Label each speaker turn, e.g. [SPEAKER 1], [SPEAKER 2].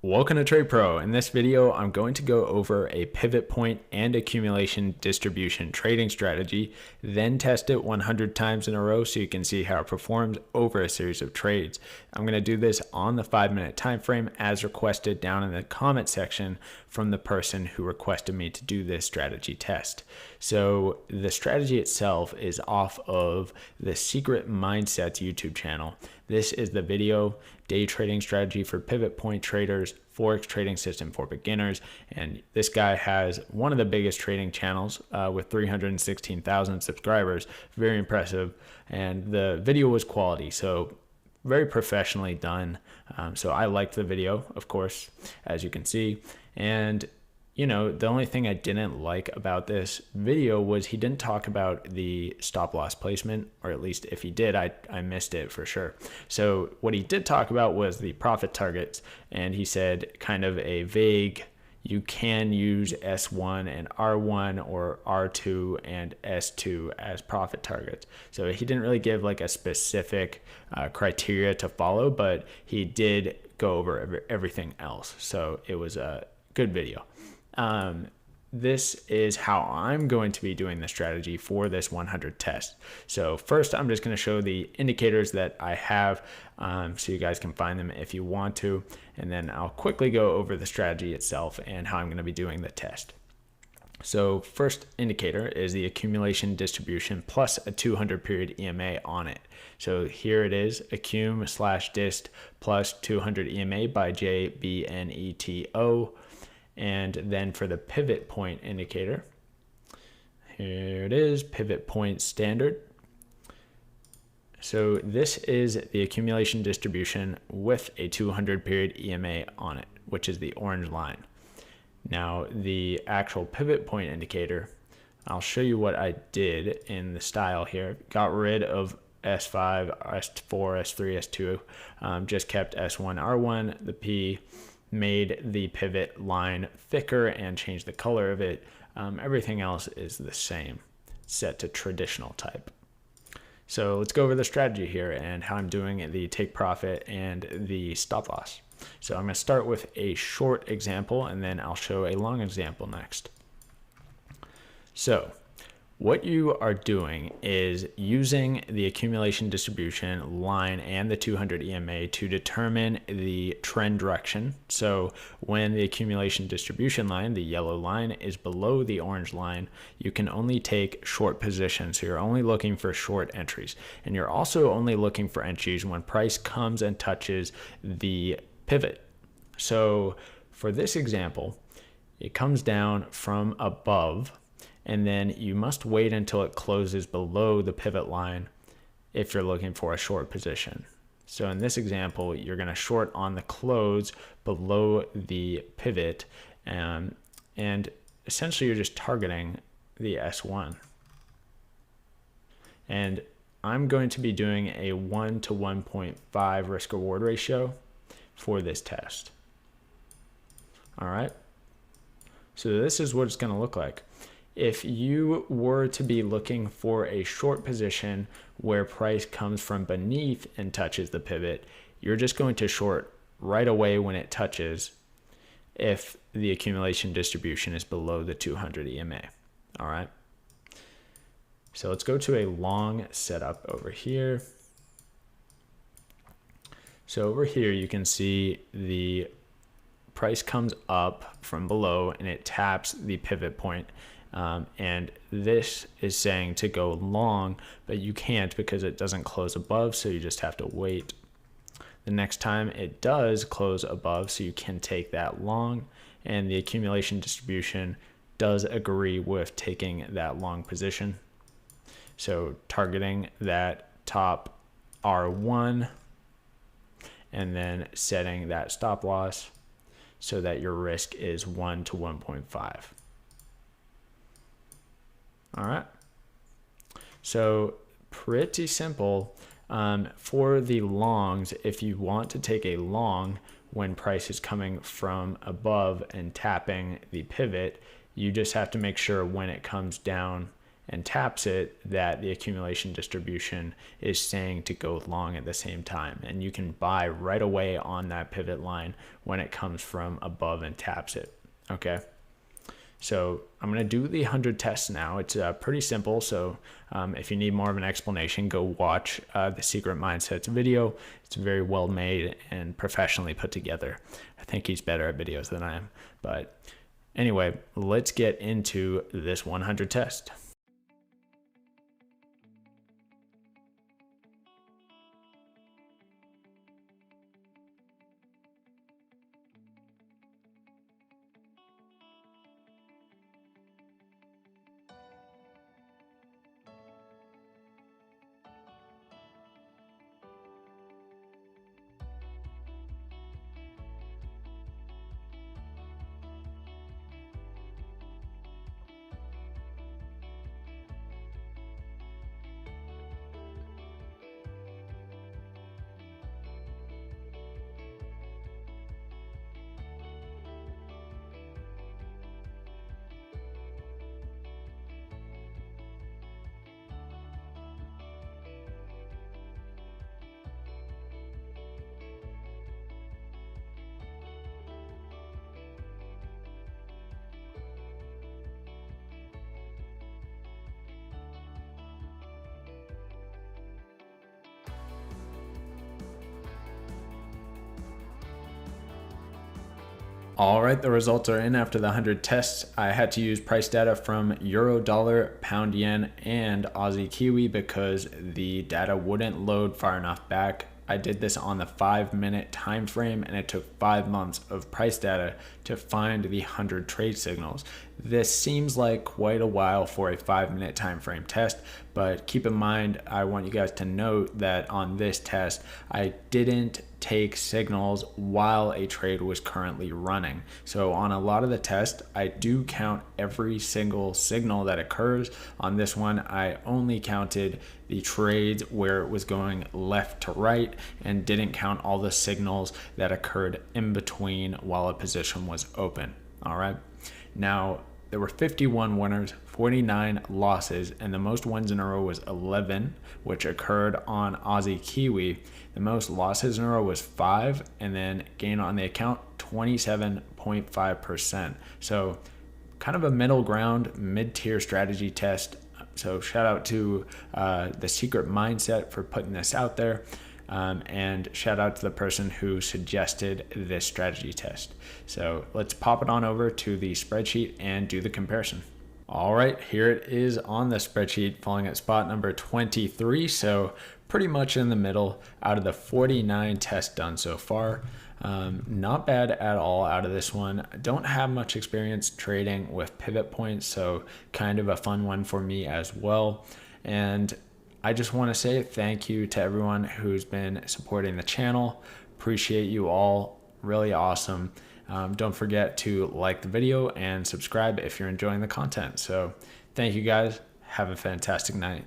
[SPEAKER 1] Welcome to Trade Pro. In this video, I'm going to go over a pivot point and accumulation distribution trading strategy, then test it 100 times in a row so you can see how it performs over a series of trades. I'm going to do this on the 5-minute time frame as requested down in the comment section from the person who requested me to do this strategy test. So the strategy itself is off of the Secret Mindsets YouTube channel. This is the video day trading strategy for pivot point traders, forex trading system for beginners, and this guy has one of the biggest trading channels with 316,000 subscribers. Very impressive, and the video was quality, so very professionally done. So I liked the video, of course, as you can see. And you know, the only thing I didn't like about this video was he didn't talk about the stop loss placement, or at least if he did, I missed it for sure. So what he did talk about was the profit targets, and he said kind of a vague, you can use S1 and R1 or R2 and S2 as profit targets. So he didn't really give like a specific criteria to follow, but he did go over everything else. So it was a good video. This is how I'm going to be doing the strategy for this 100 test. So first, I'm just going to show the indicators that I have so you guys can find them if you want to. And then I'll quickly go over the strategy itself and how I'm going to be doing the test. So first indicator is the accumulation distribution plus a 200 period EMA on it. So here it is, accum/dist plus 200 EMA by JBNETO. And then for the pivot point indicator, here it is, pivot point standard. So this is the accumulation distribution with a 200 period EMA on it, which is the orange line. Now the actual pivot point indicator, I'll show you what I did in the style here. Got rid of S5, S4, S3, S2, just kept S1, R1, the P, made the pivot line thicker and changed the color of it. Everything else is the same, set to traditional type. So let's go over the strategy here and how I'm doing the take profit and the stop loss. So I'm going to start with a short example and then I'll show a long example next. So what you are doing is using the accumulation distribution line and the 200 EMA to determine the trend direction. So when the accumulation distribution line, the yellow line, is below the orange line, you can only take short positions. So you're only looking for short entries. And you're also only looking for entries when price comes and touches the pivot. So for this example, it comes down from above, and then you must wait until it closes below the pivot line if you're looking for a short position. So in this example, you're going to short on the close below the pivot, and essentially you're just targeting the S1. And I'm going to be doing a 1 to 1.5 risk reward ratio for this test. All right. So this is what it's going to look like. If you were to be looking for a short position where price comes from beneath and touches the pivot, you're just going to short right away when it touches if the accumulation distribution is below the 200 EMA. All right. So let's go to a long setup over here. So over here, you can see the price comes up from below and it taps the pivot point. And this is saying to go long, but you can't because it doesn't close above, so you just have to wait. The next time it does close above, so you can take that long, and the accumulation distribution does agree with taking that long position. So targeting that top R1 and then setting that stop loss so that your risk is 1 to 1.5. All right, so pretty simple. For the longs, if you want to take a long when price is coming from above and tapping the pivot, you just have to make sure when it comes down and taps it, that the accumulation distribution is saying to go long at the same time. And you can buy right away on that pivot line when it comes from above and taps it. Okay. So I'm going to do the 100 tests now. It's pretty simple. So if you need more of an explanation, go watch the Secret Mindsets video. It's very well made and professionally put together. I think he's better at videos than I am. But anyway, let's get into this 100 test. All right, the results are in after the 100 tests. I had to use price data from Euro, Dollar, Pound Yen, and Aussie Kiwi because the data wouldn't load far enough back. I did this on the 5-minute time frame, and it took 5 months of price data to find the 100 trade signals. This seems like quite a while for a 5-minute time frame test, but keep in mind, I want you guys to note that on this test, I didn't take signals while a trade was currently running. So on a lot of the tests, I do count every single signal that occurs. On this one, I only counted the trades where it was going left to right and didn't count all the signals that occurred in between while a position was open. All right. Now, there were 51 winners, 49 losses, and the most wins in a row was 11, which occurred on Aussie Kiwi. The most losses in a row was 5, and then gain on the account 27.5%. So kind of a middle ground, mid-tier strategy test. So shout out to the Secret Mindset for putting this out there. And shout out to the person who suggested this strategy test. So let's pop it on over to the spreadsheet and do the comparison. All right, here it is on the spreadsheet, falling at spot number 23. So pretty much in the middle out of the 49 tests done so far. Not bad at all out of this one. I don't have much experience trading with pivot points, so kind of a fun one for me as well. And I just want to say thank you to everyone who's been supporting the channel. Appreciate you all. Really awesome. Don't forget to like the video and subscribe if you're enjoying the content. So thank you guys. Have a fantastic night.